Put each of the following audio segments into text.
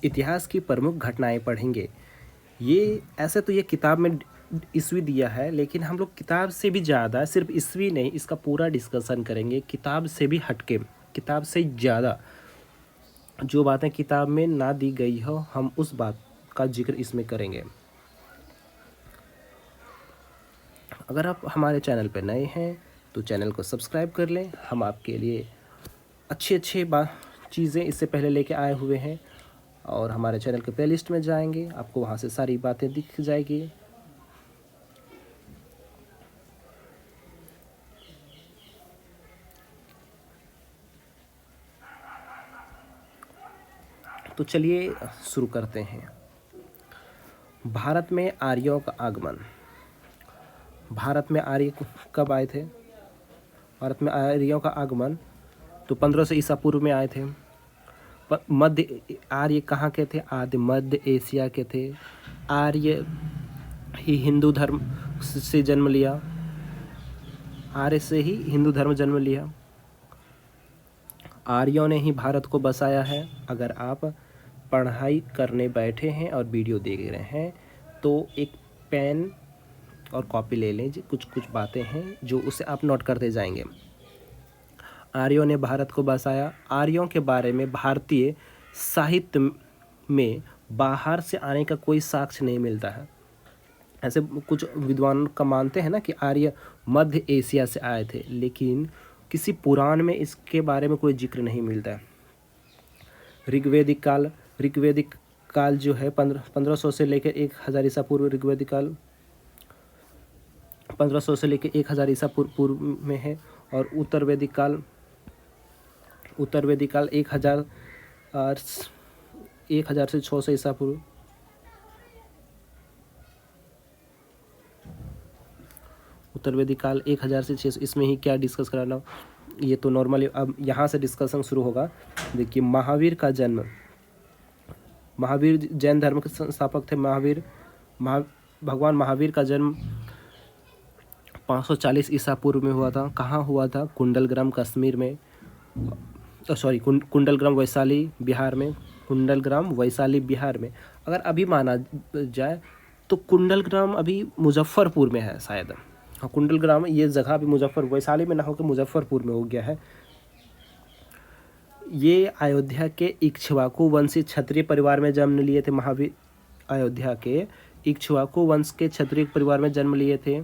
इतिहास की प्रमुख घटनाएं पढ़ेंगे। ये ऐसे तो ये किताब में ईस्वी दिया है, लेकिन हम लोग किताब से भी ज़्यादा, सिर्फ ईस्वी नहीं, इसका पूरा डिस्कशन करेंगे, किताब से भी हटके, किताब से ज़्यादा जो बातें किताब में ना दी गई हो, हम उस बात का जिक्र इसमें करेंगे। अगर आप हमारे चैनल पर नए हैं तो चैनल को सब्सक्राइब कर लें। हम आपके लिए अच्छे अच्छे चीज़ें इससे पहले लेके आए हुए हैं, और हमारे चैनल के प्लेलिस्ट में जाएंगे, आपको वहाँ से सारी बातें दिख जाएगी। तो चलिए शुरू करते हैं। भारत में आर्यों का आगमन। भारत में आर्य कब आए थे? भारत में आर्यों का आगमन तो 1500 ईसा पूर्व में आए थे। मध्य आर्य कहाँ के थे? आदि मध्य एशिया के थे। आर्य ही हिंदू धर्म से जन्म लिया, आर्य से ही हिंदू धर्म जन्म लिया। आर्यों ने ही भारत को बसाया है। अगर आप पढ़ाई करने बैठे हैं और वीडियो देख रहे हैं तो एक पेन और कॉपी ले लें, कुछ कुछ बातें हैं जो उसे आप नोट करते जाएंगे। आर्यों ने भारत को बसाया। आर्यों के बारे में भारतीय साहित्य में बाहर से आने का कोई साक्ष्य नहीं मिलता है। ऐसे कुछ विद्वान का मानते हैं ना कि आर्य मध्य एशिया से आए थे, लेकिन किसी पुराण में इसके बारे में कोई जिक्र नहीं मिलता है। ऋग्वेदिक काल जो है 1500 से लेकर 1000 ईसा पूर्व, ऋग्वेदिक काल 1500 से लेकर 1000 ईसा पूर्व में है। और उत्तर वैदिक काल 1000 से 600 ईसा पूर्व। उत्तर वैदिक काल 1000 से 600, इसमें ही क्या डिस्कस कराना, ये तो नॉर्मली अब यहाँ से डिस्कशन शुरू होगा। देखिए, महावीर का जन्म, महावीर जैन धर्म के संस्थापक थे। भगवान महावीर का जन्म 540 ईसा पूर्व में हुआ था। कहाँ हुआ था? कुंडलग्राम कश्मीर में, कुंडलग्राम वैशाली बिहार में। कुंडलग्राम वैशाली बिहार में। अगर अभी माना जाए तो कुंडलग्राम अभी मुजफ्फरपुर में है शायद। हाँ, कुंडलग्राम ये जगह अभी वैशाली में ना होकर मुजफ्फरपुर में हो गया है। ये अयोध्या के इक्ष्वाकु वंशी क्षत्रिय परिवार में जन्म लिए थे। महावीर अयोध्या के इक्ष्वाकु वंश के क्षत्रिय परिवार में जन्म लिए थे।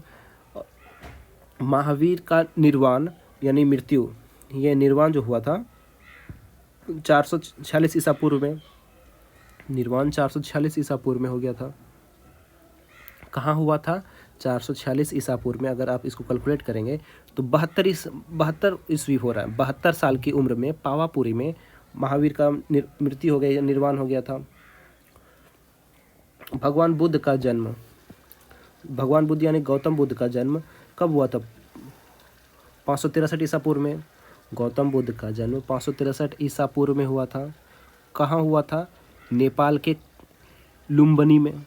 महावीर का निर्वाण यानी मृत्यु, ये निर्वाण जो हुआ था 446 ईसा पूर्व में। निर्वाण 446 ईसा पूर्व में हो गया था। कहाँ हुआ था? 446 ईसा पूर्व में। अगर आप इसको कैलकुलेट करेंगे तो 72 ईस्वी हो रहा है। 72 साल की उम्र में पावापुरी में महावीर का मृत्यु हो गया, निर्वाण हो गया था। भगवान बुद्ध का जन्म, भगवान बुद्ध यानी गौतम बुद्ध का जन्म कब हुआ था? 563 ईसा पूर्व में। गौतम बुद्ध का जन्म 563 ईसा पूर्व में हुआ था। कहाँ हुआ था? नेपाल के लुम्बिनी में।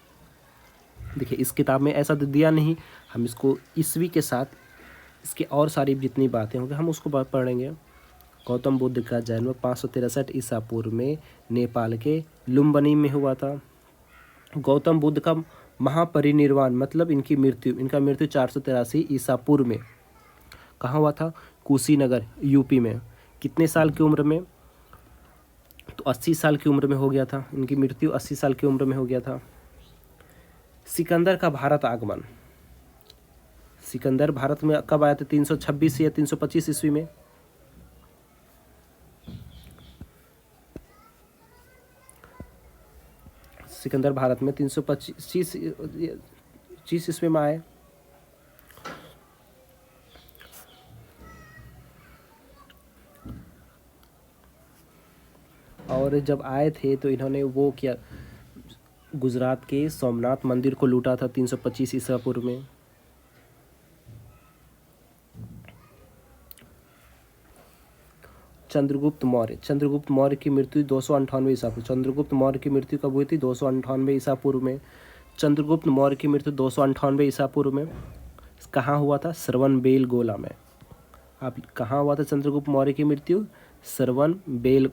देखिए, इस किताब में ऐसा दिया नहीं, हम इसको ईस्वी के साथ इसके और सारी जितनी बातें होंगी हम उसको पढ़ेंगे। गौतम बुद्ध का जन्म 563 ईसा पूर्व में नेपाल के लुम्बिनी में हुआ था। गौतम बुद्ध का महापरिनिर्वाण मतलब इनका मृत्यु 483 ईसा पूर्व में कहाँ हुआ था? कुशीनगर यूपी में। कितने साल की उम्र में? तो 80 साल की उम्र में हो गया था। इनकी मृत्यु 80 साल की उम्र में हो गया था। सिकंदर का भारत आगमन। सिकंदर भारत में कब आया था? 326 या 325 ईस्वी में। सिकंदर भारत में 325 ईस्वी में आए। और जब आए थे तो इन्होंने वो किया, गुजरात के सोमनाथ मंदिर को लूटा था 325 ईसा पूर्व में। चंद्रगुप्त मौर्य की मृत्यु 298 ईसा पूर्व। चंद्रगुप्त मौर्य की मृत्यु कब हुई थी? 298 ईसा पूर्व में। चंद्रगुप्त मौर्य की मृत्यु 298 ईसा पूर्व में कहाँ हुआ था? श्रवणबेलगोला में। आप कहाँ हुआ था चंद्रगुप्त मौर्य की मृत्यु? श्रवणबेलगोला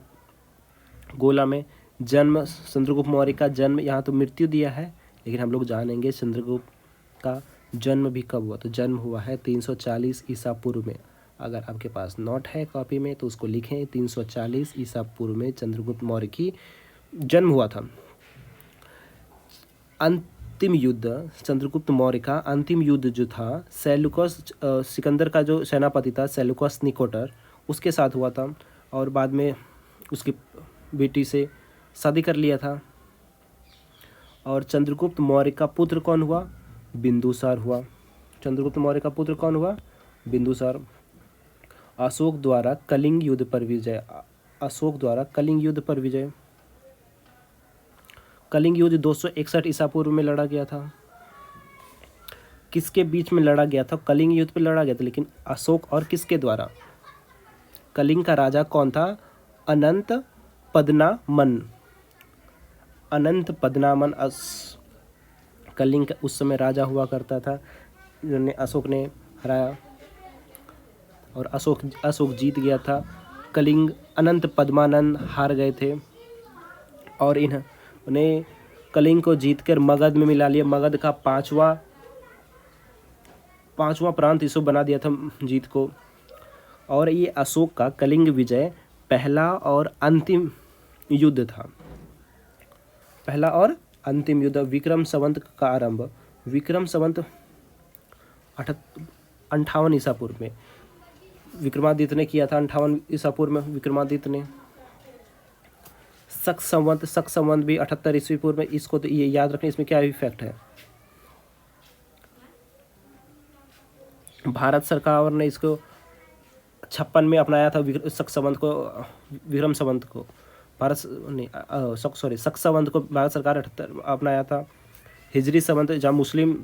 में। जन्म, चंद्रगुप्त मौर्य का जन्म, यहाँ तो मृत्यु दिया है लेकिन हम लोग जानेंगे चंद्रगुप्त का जन्म भी कब हुआ। तो जन्म हुआ है 340 ईसा पूर्व में। अगर आपके पास नोट है कॉपी में तो उसको लिखें, 340 ईसा पूर्व में चंद्रगुप्त मौर्य की जन्म हुआ था। अंतिम युद्ध, चंद्रगुप्त मौर्य का अंतिम युद्ध जो था सेल्यूकस, सिकंदर का जो सेनापति था सेल्यूकस निकोटर, उसके साथ हुआ था और बाद में उसकी बेटी से शादी कर लिया था। और चंद्रगुप्त मौर्य का पुत्र कौन हुआ? बिंदुसार हुआ। चंद्रगुप्त मौर्य का पुत्र कौन हुआ? बिंदुसार। अशोक द्वारा कलिंग युद्ध पर विजय, अशोक द्वारा कलिंग युद्ध पर विजय। कलिंग युद्ध 261 ईसा पूर्व में लड़ा गया था। किसके बीच में लड़ा गया था? कलिंग युद्ध पर लड़ा गया था, लेकिन अशोक और किसके द्वारा? कलिंग का राजा कौन था? अनंत पद्मामन। अनंत पद्मामन कलिंग का उस समय राजा हुआ करता था, जिन्हें अशोक ने हराया और अशोक जीत गया था। कलिंग अनंत पद्मानंद हार गए थे और उन्हें कलिंग को जीतकर मगध में मिला लिया। मगध का पांचवा प्रांत इसको बना दिया था जीत को। और ये अशोक का कलिंग विजय पहला और अंतिम युद्ध था। पहला और अंतिम युद्ध। विक्रम संवत का आरंभ विक्रम संवत 58 ईसा पूर्व में विक्रमादित्य ने किया था। 58 ईसा पूर्व में विक्रमादित्य ने। शक संवत भी 78 ईस्वी पूर्व में। इसको तो ये याद रखना, इसमें क्या इफेक्ट है। भारत सरकार ने इसको 56 में अपनाया था, शक संवत को, विक्रम संवत को शक संवत को भारत सरकार 78 अपनाया था। हिजरी संवत जहाँ मुस्लिम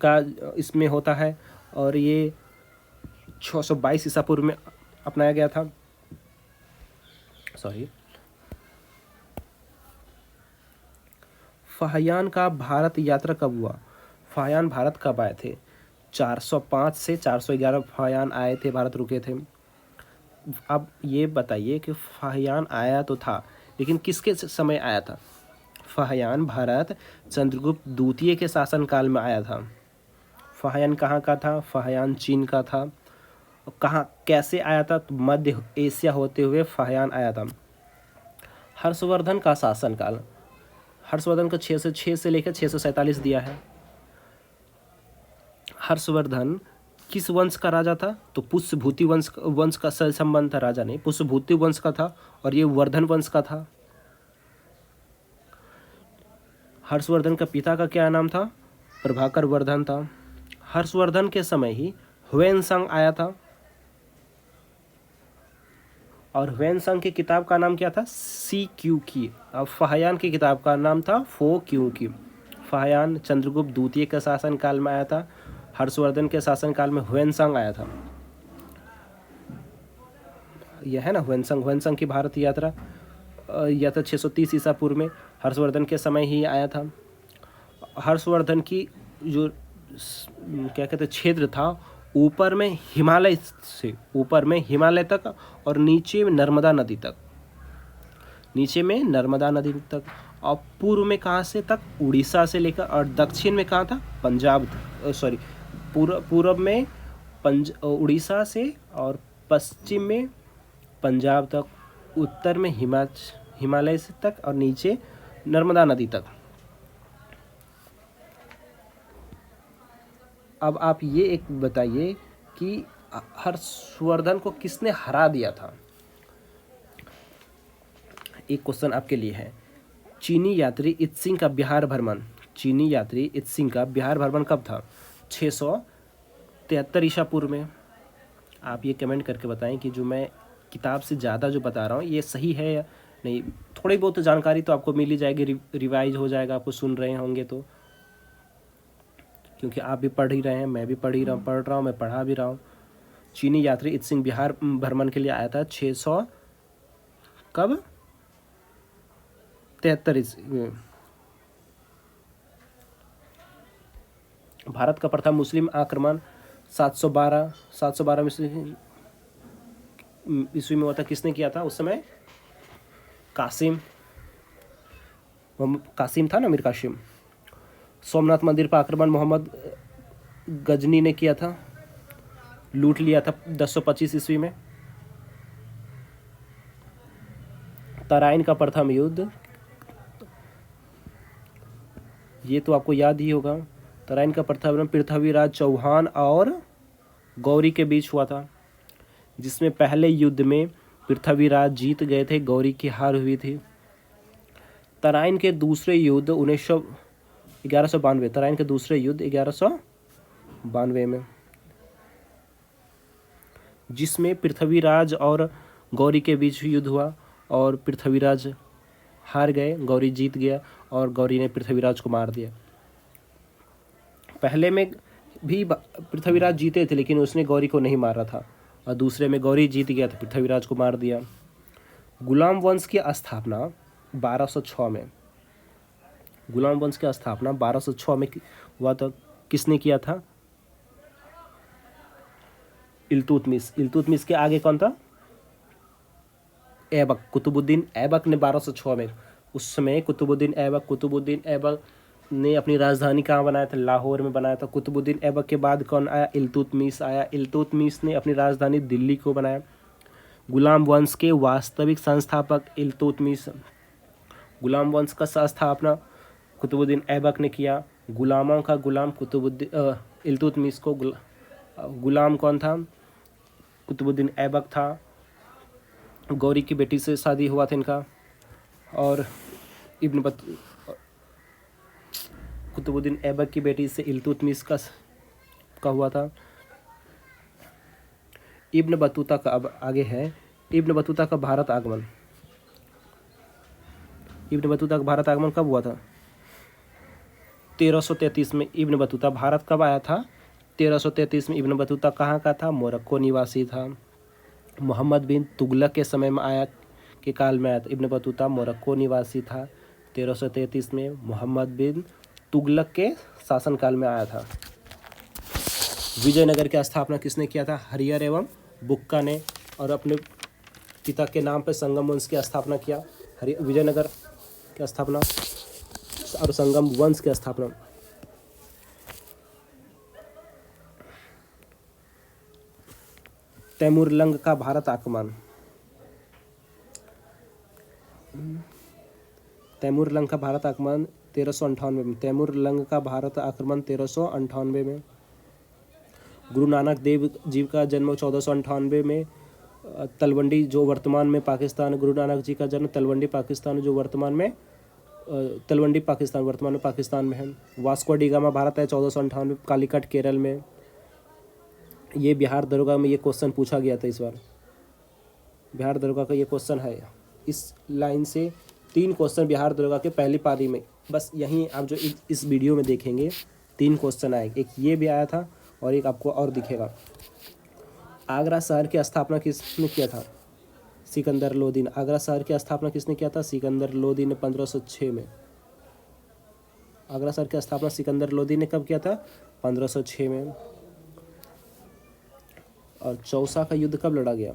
का इसमें होता है और ये 622 ईसा पूर्व में अपनाया गया था। फाहियान का भारत यात्रा कब हुआ? फाहियान भारत कब आए थे? 405 से 411 फाहियान आए थे, भारत रुके थे। अब ये बताइए कि फाहियान आया तो था, लेकिन किसके समय आया था? फाहियान भारत चंद्रगुप्त द्वितीय के शासनकाल में आया था। फाहियान कहाँ का था? फाहियान चीन का था। कहाँ, कैसे आया था? तो मध्य एशिया होते हुए फाहियान आया था। हर्षवर्धन का शासनकाल, हर्षवर्धन को 606 से लेकर 647 दिया है। हर्षवर्धन किस वंश का राजा था? तो पुष्यभूति वंश का संबंध था, राजा नहीं, पुष्यभूति वंश का था और ये वर्धन वंश का था। हर्षवर्धन का पिता का क्या नाम था? प्रभाकर वर्धन था। हर्षवर्धन के समय ही ह्वेनसांग आया था और ह्वेनसांग की किताब का नाम क्या था? सी क्यू की। अब फाहियान की किताब का नाम था फो क्यू की। फाहियान चंद्रगुप्त द्वितीय के शासनकाल में आया था। हर्षवर्धन के शासनकाल में ह्वेनसांग आया था। यह है ना ह्वेनसांग की भारत यात्रा 630 ईसा पूर्व में हर्षवर्धन के समय ही आया था। हर्षवर्धन की जो क्या कहते क्षेत्र था, ऊपर में हिमालय से, ऊपर में हिमालय तक और नीचे में नर्मदा नदी तक, नीचे में नर्मदा नदी तक। और पूर्व में कहाँ से तक? उड़ीसा से लेकर, और दक्षिण में कहाँ था? पंजाब, पूर्व में उड़ीसा से और पश्चिम में पंजाब तक, उत्तर में हिमालय से तक और नीचे नर्मदा नदी तक। अब आप ये एक बताइए कि हर्षवर्धन को किसने हरा दिया था? एक क्वेश्चन आपके लिए है। चीनी यात्री इत्सिंग का बिहार भ्रमण, चीनी यात्री इत्सिंग का बिहार भ्रमण कब था? 673 ईसा पूर्व में। आप ये कमेंट करके बताएं कि जो मैं किताब से ज़्यादा जो बता रहा हूँ ये सही है या नहीं। थोड़ी बहुत जानकारी तो आपको मिल ही जाएगी, रिवाइज हो जाएगा, आपको सुन रहे होंगे तो, क्योंकि आप भी पढ़ ही रहे हैं, मैं भी पढ़ रहा हूँ, मैं पढ़ा भी रहा हूँ। चीनी यात्री इत्सिंग बिहार भ्रमण के लिए आया था 673। भारत का प्रथम मुस्लिम आक्रमण 712 ईस्वी में हुआ था। किसने किया था उस समय? कासिम कासिम था ना, मीर कासिम। सोमनाथ मंदिर पर आक्रमण मोहम्मद गजनी ने किया था, लूट लिया था 1025 ईस्वी में। तराइन का प्रथम युद्ध, ये तो आपको याद ही होगा। तराइन का प्रथम युद्ध पृथ्वीराज चौहान और गौरी के बीच हुआ था, जिसमें पहले युद्ध में पृथ्वीराज जीत गए थे, गौरी की हार हुई थी। तराइन के दूसरे युद्ध 1192, तराइन के दूसरे युद्ध 1192 में, जिसमें पृथ्वीराज और गौरी के बीच युद्ध हुआ और पृथ्वीराज हार गए, गौरी जीत गया और गौरी ने पृथ्वीराज को मार दिया। पहले में भी पृथ्वीराज जीते थे, लेकिन उसने गौरी को नहीं मारा था, और दूसरे में गौरी जीत गया तो पृथ्वीराज को मार दिया। गुलाम वंश की स्थापना 1206 में, गुलाम वंश की स्थापना 1206 में हुआ था। किसने किया था? इल्तुतमिश। इल्तुतमिश के आगे कौन था? ऐबक, कुतुबुद्दीन ऐबक ने 1206 में, उस समय कुतुबुद्दीन ऐबक ने अपनी राजधानी कहाँ बनाया था? लाहौर में बनाया था। कुतुबुद्दीन ऐबक के बाद कौन आया? इल्तुतमिश आया। इल्तुतमिश ने अपनी राजधानी दिल्ली को बनाया। गुलाम वंश के वास्तविक संस्थापक इल्तुतमिश। गुलाम वंश का स्थापना कुतुबुद्दीन ऐबक ने किया। गुलामों का गुलाम इल्तुतमिश को गुलाम कौन था? कुतुबुद्दीन ऐबक था। गौरी की बेटी से शादी हुआ था इनका, और कुतुबुद्दीन ऐबक की बेटी से इल्तुतमिश का हुआ था। इब्न बतूता का अब आगे है। इब्न बतूता का भारत आगमन। इब्न बतूता का भारत आगमन कब हुआ था? 1333 में इब्न बतूता भारत कब आया था? 1333 में। इब्न बतूता कहाँ का था? मोरक्को निवासी था। मोहम्मद बिन तुगलक के समय में आया, के काल में आया था। इब्न बतूता मोरक्को निवासी था। 1333 में मोहम्मद बिन तुगलक के शासनकाल में आया था। विजयनगर की स्थापना किसने किया था? हरिहर एवं बुक्का ने, और अपने पिता के नाम पर संगम वंश की स्थापना किया। विजयनगर की स्थापना और संगम वंश की स्थापना। तैमूरलंग का भारत आक्रमण। तैमूरलंग का भारत आक्रमण 1398 में। तैमूरलंग का भारत आक्रमण 1398 में। गुरु नानक देव जी का जन्म 1498 में तलवंडी, जो वर्तमान में पाकिस्तान। गुरु नानक जी का जन्म तलवंडी पाकिस्तान, जो वर्तमान में तलवंडी पाकिस्तान, वर्तमान में पाकिस्तान में है। वास्को डी गामा भारत है 1498, कालीकट केरल में। ये बिहार दरोगा में ये क्वेश्चन पूछा गया था इस बार। बिहार दरोगा का ये क्वेश्चन है। इस लाइन से 3 क्वेश्चन बिहार दरोगा के पहली पारी में, बस यहीं आप जो इस वीडियो में देखेंगे 3 क्वेश्चन आए। एक ये भी आया था और एक आपको और दिखेगा। आगरा शहर की स्थापना किसने किया था? सिकंदर लोदी ने। आगरा शहर की स्थापना किसने किया था? सिकंदर लोदी ने 1506 में। आगरा शहर की स्थापना सिकंदर लोदी ने कब किया था? 1506 में। और चौसा का युद्ध कब लड़ा गया?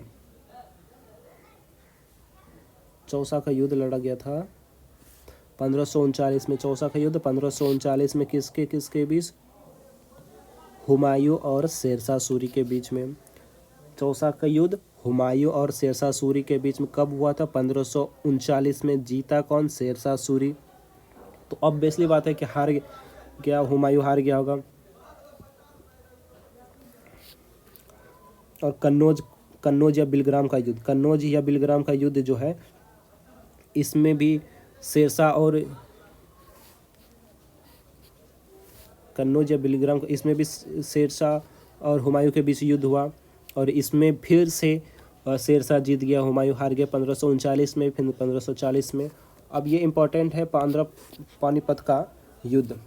चौसा का युद्ध लड़ा गया था 1539 में। चौसा का युद्ध 1539 में किसके बीच? हुमायूं और शेरशाह सूरी के बीच में। चौसा का युद्ध हुमायूं और शेरशाह सूरी के बीच में कब हुआ था? 1539 में। जीता कौन? शेरशाह सूरी। तो ऑब्वियसली बात है कि हार गया, हुमायूं हार गया होगा। और कन्नौज या बिलग्राम का युद्ध, कन्नौज या बिलग्राम का युद्ध जो है, इसमें भी शेरशाह और कन्नौज या बिलग्राम, इसमें भी शेरशाह और हुमायूं के बीच युद्ध हुआ, और इसमें फिर से शेरशाह जीत गया, हुमायूं हार गया 1539 में, फिर 1540 में। अब ये इम्पोर्टेंट है पानीपत का युद्ध।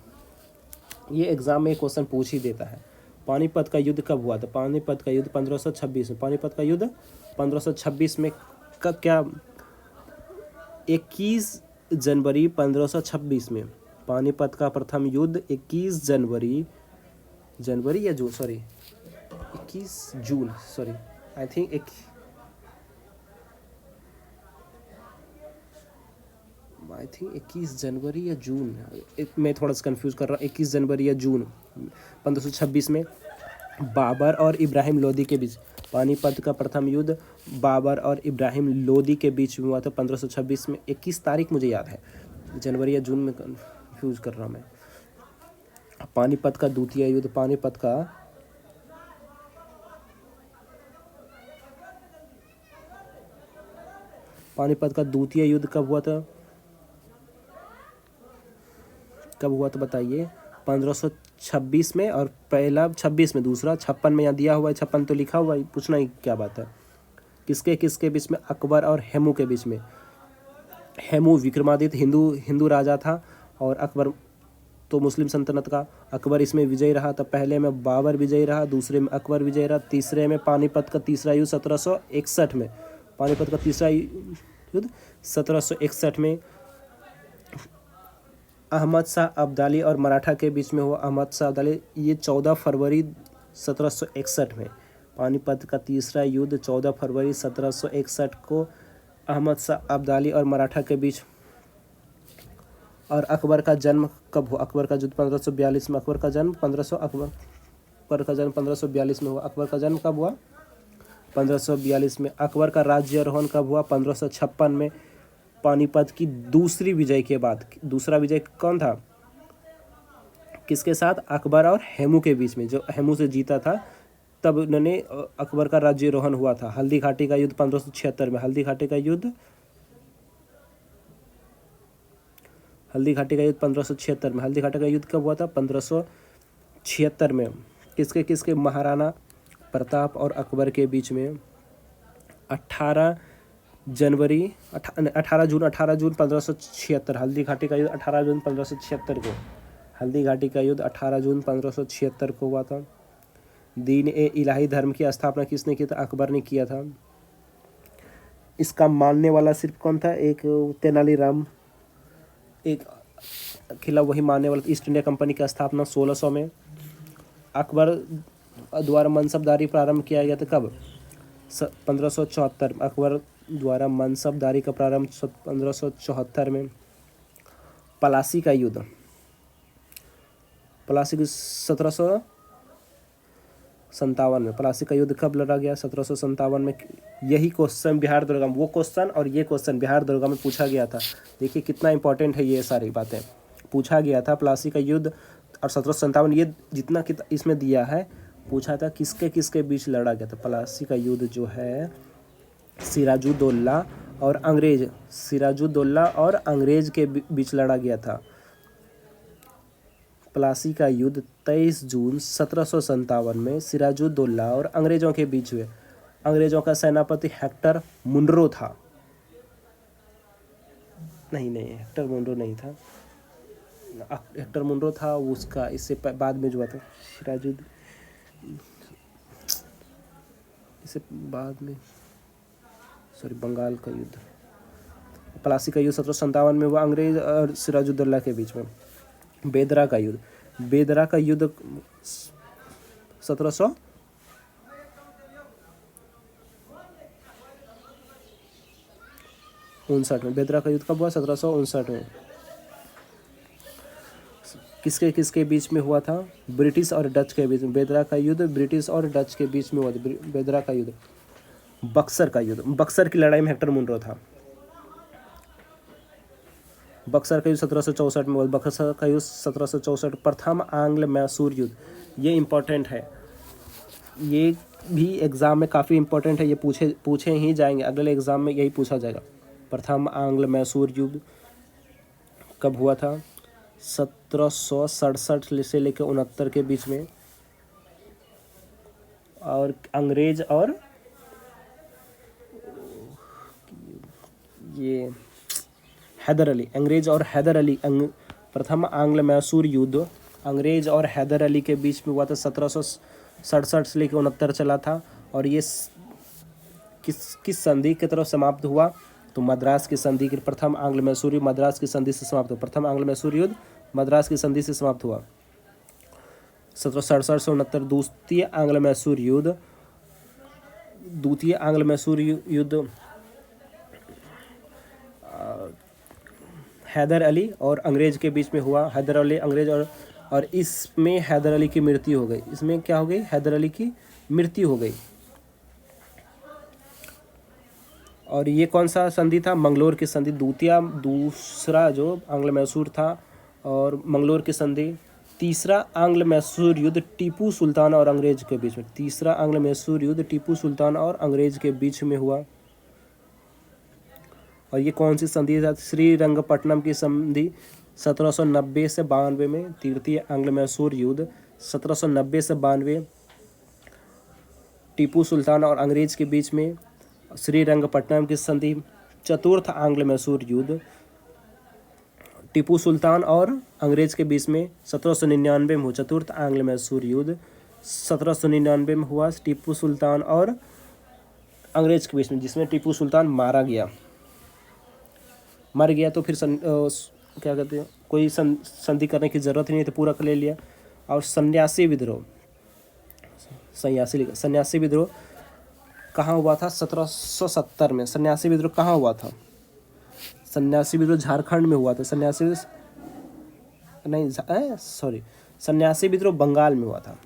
ये एग्ज़ाम में क्वेश्चन पूछ ही देता है। पानीपत का युद्ध कब हुआ था? पानीपत का युद्ध 1526 में। पानीपत का युद्ध 1526 में कब? क्या 21 जनवरी 1526 में। पानीपत का प्रथम युद्ध 21 जनवरी या जून, सॉरी 21 जून, sorry I think I think 21 जनवरी या जून, मैं थोड़ा सा कंफ्यूज कर रहा हूँ, 21 जनवरी या जून 1526 में बाबर और इब्राहिम लोदी के बीच पानीपत का प्रथम युद्ध बाबर और इब्राहिम लोदी के बीच में हुआ था 1526 में। 21 तारीख मुझे याद है, जनवरी या जून में कंफ्यूज कर रहा हूँ मैं। पानीपत का द्वितीय युद्ध पानीपत का द्वितीय युद्ध कब हुआ था बताइए। 1526 में और पहला 26 में, दूसरा 56 में, यहाँ दिया हुआ है 56 तो लिखा हुआ है, पूछना ही क्या बात है। किसके किसके बीच में? अकबर और हेमू के बीच में। हेमू विक्रमादित्य हिंदू राजा था और अकबर तो मुस्लिम सल्तनत का। अकबर इसमें विजयी रहा, तब पहले में बाबर विजयी रहा, दूसरे में अकबर विजयी रहा, तीसरे में पानीपत का तीसरा युद्ध 1761 में। पानीपत का तीसरा युद्ध 1761 में अहमद शाह अब्दाली और मराठा के बीच में हुआ। अहमद शाह अब्दाली, ये 14 फरवरी 1761 में। पानीपत का तीसरा युद्ध 14 फरवरी 1761 को अहमद शाह अब्दाली और मराठा के बीच। और अकबर का जन्म कब हुआ? अकबर का युद्ध 1542 में। अकबर का जन्म 1542 में हुआ। अकबर का जन्म कब हुआ? 1542 में। अकबर का राज्यारोहण कब हुआ? 1556 में। पानीपत की दूसरी विजय के बाद। दूसरा विजय कौन था? किसके साथ? अकबर और हेमू के बीच में, जो हेमू से जीता था, तब उन्होंने अकबर का राज्यारोहण हुआ था। हल्दी घाटी का युद्ध 1576 में। हल्दी घाटी का युद्ध 1576 में। हल्दी घाटी का युद्ध कब हुआ था? 1576 में। किसके किसके? महाराणा प्रताप और अकबर के बीच में। 18 जून 1576। हल्दी घाटी का युद्ध 18 जून 1576 को। हल्दी घाटी का युद्ध 18 जून 1576 को हुआ था। दीन ए इलाही धर्म की स्थापना किसने की था? अकबर ने किया था। इसका मानने वाला सिर्फ कौन था? एक तेनालीराम, एक खिला वही मानने वाला। ईस्ट इंडिया कंपनी की स्थापना 1600 में। अकबर द्वारा मनसबदारी प्रारंभ किया गया था कब? 1574। अकबर द्वारा मनसबदारी का प्रारंभ 1574 में। पलासी का युद्ध 1757 में। पलासी का युद्ध कब लड़ा गया? 1757 में। यही क्वेश्चन बिहार दरोगा में, वो क्वेश्चन और ये क्वेश्चन बिहार दरोगा में पूछा गया था। देखिए कितना इंपॉर्टेंट है, ये सारी बातें पूछा गया था। पलासी का युद्ध और 1757, ये जितना इसमें दिया है, पूछा था किसके किसके बीच लड़ा गया था। पलासी का युद्ध जो है सिराजुद्दौला और अंग्रेज के बीच लड़ा गया था। प्लासी का युद्ध 23 जून 1757 में सिराजुद्दौला और अंग्रेजों के बीच हुए। अंग्रेजों का सेनापति हेक्टर मुनरो था। नहीं, हेक्टर मुनरो नहीं था। हेक्टर मुनरो था उसका, इससे बाद में जो हुआ था इससे बाद में, बंगाल का युद्ध। प्लासी का युद्ध 1757 में हुआ, अंग्रेज और सिराजुद्दौला के बीच में। बेदरा का युद्ध 1759 में। बेदरा का युद्ध कब हुआ? 1759 में। किसके किसके बीच में हुआ था? ब्रिटिश और डच के बीच में। बेदरा का युद्ध ब्रिटिश और डच के बीच में हुआ था। बेदरा का युद्ध। बक्सर का युद्ध, बक्सर की लड़ाई में हेक्टर मुनरो था। बक्सर का युद्ध 1764 में हुआ। बक्सर का युद्ध 1764। प्रथम आंग्ल मैसूर युद्ध, ये इम्पोर्टेंट है, ये भी एग्ज़ाम में काफ़ी इम्पोर्टेंट है। ये पूछे ही जाएंगे, अगले एग्ज़ाम में यही पूछा जाएगा। प्रथम आंग्ल मैसूर युद्ध कब हुआ था? 1767 से लेकर 69 के बीच में। और अंग्रेज और ये हैदर अली, अंग्रेज और हैदर अली। प्रथम आंग्ल मैसूर युद्ध अंग्रेज और हैदर अली के बीच में हुआ था। 1767 से लेकर 69 चला था। और ये किस संधि की तरफ समाप्त हुआ? तो मद्रास की संधि की। प्रथम आंग्ल मैसूर युद्ध मद्रास की संधि से समाप्त हुआ। प्रथम आंग्ल मैसूर युद्ध मद्रास की संधि से समाप्त हुआ 1767 से 69। द्वितीय आंग्ल मैसूर युद्ध हैदर अली और अंग्रेज़ के बीच में हुआ। हैदर अली अंग्रेज़ और इसमें हैदर अली की मृत्यु हो गई। इसमें क्या हो गई? हैदर अली की मृत्यु हो गई। और ये कौन सा संधि था? मंगलोर की संधि। दूसरा जो आंग्ल मैसूर था और मंगलोर की संधि। तीसरा आंग्ल मैसूर युद्ध टीपू सुल्तान और अंग्रेज के बीच में। तीसरा आंग्ल मैसूर युद्ध टीपू सुल्तान और अंग्रेज के बीच में हुआ। और ये कौन सी संधि है? श्रीरंगपट्टनम की संधि 1790 से 92 में। तृतीय आंग्ल मैसूर युद्ध 1790 से 92, टीपू सुल्तान और अंग्रेज के बीच में। श्रीरंगपट्टनम की संधि। चतुर्थ आंग्ल मैसूर युद्ध टीपू सुल्तान और अंग्रेज के बीच में 1799 में हुआ। चतुर्थ आंग्ल मैसूर युद्ध 1799 में हुआ, टीपू सुल्तान और अंग्रेज के बीच में, जिसमें टीपू सुल्तान मर गया तो फिर क्या कहते हैं, कोई संधि करने की ज़रूरत ही नहीं, तो पूरा कर ले लिया। और सन्यासी विद्रोह कहाँ हुआ था? 1770 में। सन्यासी विद्रोह कहाँ हुआ था? सन्यासी विद्रोह झारखंड में हुआ था। सन्यासी विद्रोह बंगाल में हुआ था।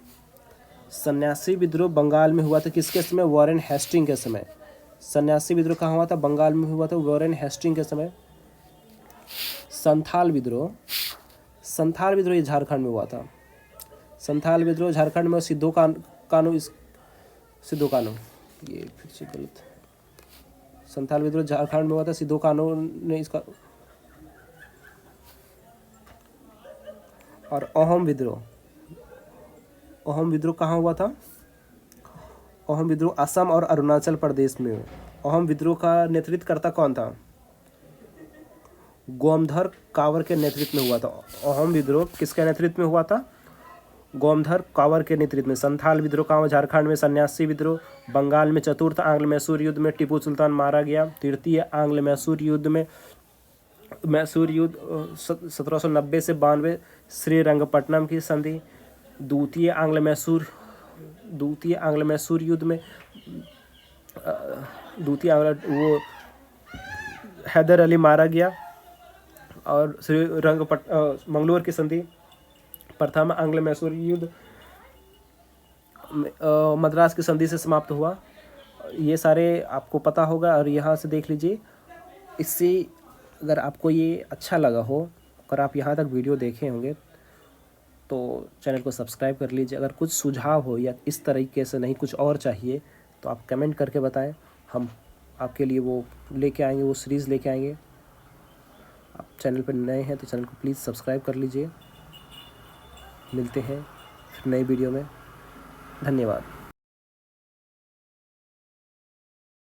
सन्यासी विद्रोह बंगाल में हुआ था। किसके समय? वॉरेन हेस्टिंग के समय। सन्यासी विद्रोह कहाँ हुआ था? बंगाल में हुआ था, वॉरेन हेस्टिंग के समय। संथाल विद्रोह ये झारखंड में हुआ था। संथाल विद्रोह झारखंड में। सिद्धो कानू, ये फिर से गलत। संथाल विद्रोह झारखंड में हुआ था। सिद्धो कानू ने इसका। और अहोम विद्रोह कहाँ हुआ था? अहोम विद्रोह असम और अरुणाचल प्रदेश में। अहोम विद्रोह का नेतृत्वकर्ता कौन था? गोमधर कांवर के नेतृत्व में हुआ था। अहोम विद्रोह किसके नेतृत्व में हुआ था? गोमधर कांवर के नेतृत्व में। संथाल विद्रोह कहाँ हुआ? झारखंड में। सन्यासी विद्रोह बंगाल में। चतुर्थ आंग्ल मैसूर युद्ध में टीपू सुल्तान मारा गया। तृतीय आंग्ल मैसूर युद्ध 1790 से 92, श्रीरंगपट्टनम की संधि। द्वितीय आंग्ल मैसूर युद्ध में हैदर अली मारा गया। और मंगलोर की संधि। प्रथम आंग्ल मैसूर युद्ध मद्रास की संधि से समाप्त हुआ। ये सारे आपको पता होगा और यहाँ से देख लीजिए। इससे अगर आपको ये अच्छा लगा हो, अगर आप यहाँ तक वीडियो देखे होंगे तो चैनल को सब्सक्राइब कर लीजिए। अगर कुछ सुझाव हो या इस तरीके से नहीं कुछ और चाहिए तो आप कमेंट करके बताएं, हम आपके लिए वो लेके आएंगे, वो सीरीज़ लेके आएंगे। आप चैनल पर नए हैं तो चैनल को प्लीज़ सब्सक्राइब कर लीजिए। मिलते हैं फिर नई वीडियो में। धन्यवाद।